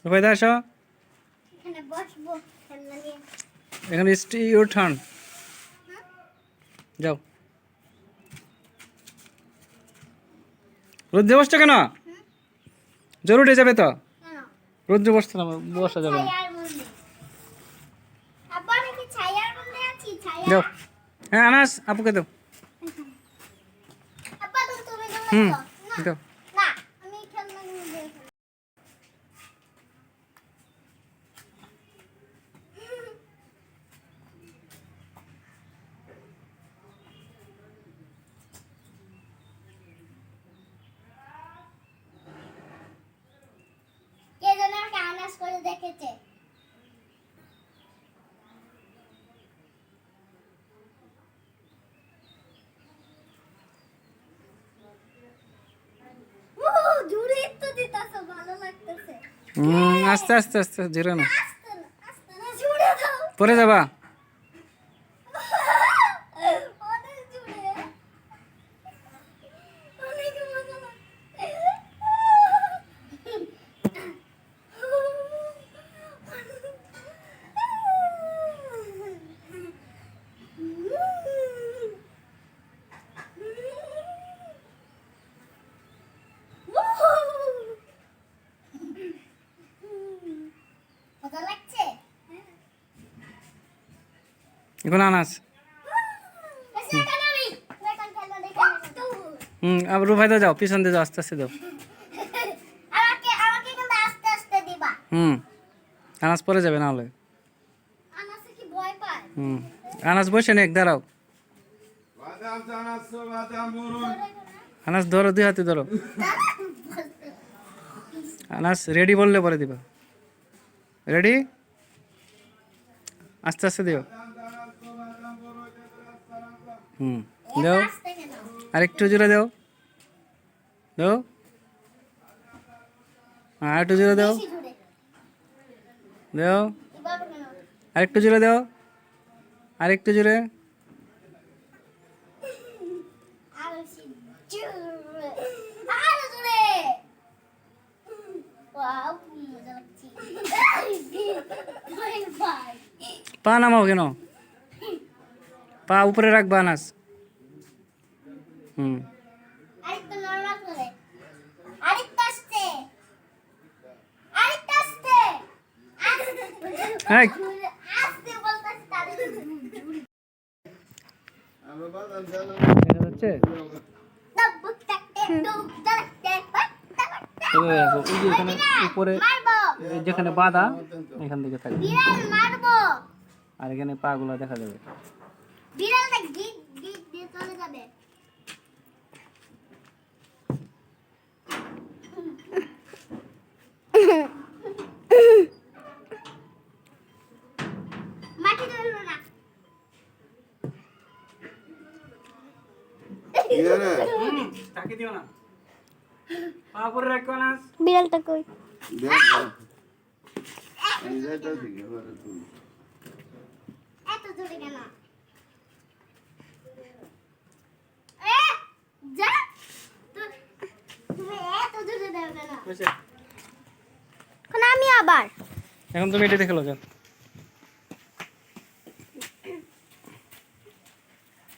রুবাইদা আসো, এখানে বসবো খেলনা নিয়ে। এখানে ইউর টার্ন, যাও। রোদ্রে বসছো কেন? জ্বর উঠে যাবে তো। কেন? রোদ্রে বসতে না, বসা যাবে না। ছায়ার মধ্যে। আব্বা আমি কি ছায়ার মধ্যে আছি? ছায়া। যাও। হ্যাঁ আনাস, আপুকে দাও। আব্বা তুমি হুম, না। দাও। না, আমি খেলনা নিয়ে দেখব। কে যেন আমাকে আনাস করে দেখেছে। ও জুড়ে তো দিতাছো, ভালো লাগতেছে। আস্তে আস্তে আস্তে, ধীরে না, আস্তে না, আস্তে না, জুড়ে দাও। পরে যাবা। অনেক জুড়ে। অনেক মজা লাগছে। মজা লাগছে? এখন আনাস। আবার রুবাইদা যাও, পিছন দিয়ে যাও, আস্তে আস্তে যাও। আমাকে আমাকে কিন্তু আস্তে আস্তে দিবা। আনাস পরে যাবে না হলে। আনাসে কি ভয় পায়? আনাস বসে নেক, দাঁড়াও। আনাস ধরো, দুই হাতে ধরো। আনাস রেডি বললে পরে দিবা। রেডি, আস্তে আস্তে দিও। দাও, আস্তে কেন? আরেকটু জোরে দাও, দাও, আরেকটু জোরে দাও, বেশি জুড়ে। দাও, এভাবে কেন? আরেকটু জোরে দাও, আরেকটু জোরে। আরো জুড়ে। আরো জুড়ে। ওয়াও, কি মজা লাগছে। ভয় পায়। পা নামাও কেন? পা উপরে রাখবা আনাস। আরেকটু নরমাল করে। আরেকটু আস্তে। আরেকটু আস্তে। এই। আস্তে বলতাছি তারে। দেখা যাচ্ছে? ডুব থাকতে ডুব থাকতে এভাবে রাখো, ওই যে এখানে উপরে মারবো। যেখানে বাঁধা, এখান থেকে থাকবে। বিড়াল মারবো। আর এখানে পা গুলা দেখা যাবে। বিড়ালটা গিট গিট দিয়ে চলে যাবে। মাটি ধরলো না। তাকে দিও না, পা উপরে রাখো আনাস। বিড়ালটা কই? এত জোরে কেন? এ যা, তুমি এত জোরে দাও কেন? এখন আমি আবার এখন তুমি এটা দেখে লো, যাও।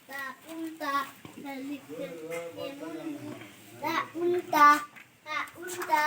তা উল্টা লিখতে এমন তা উল্টা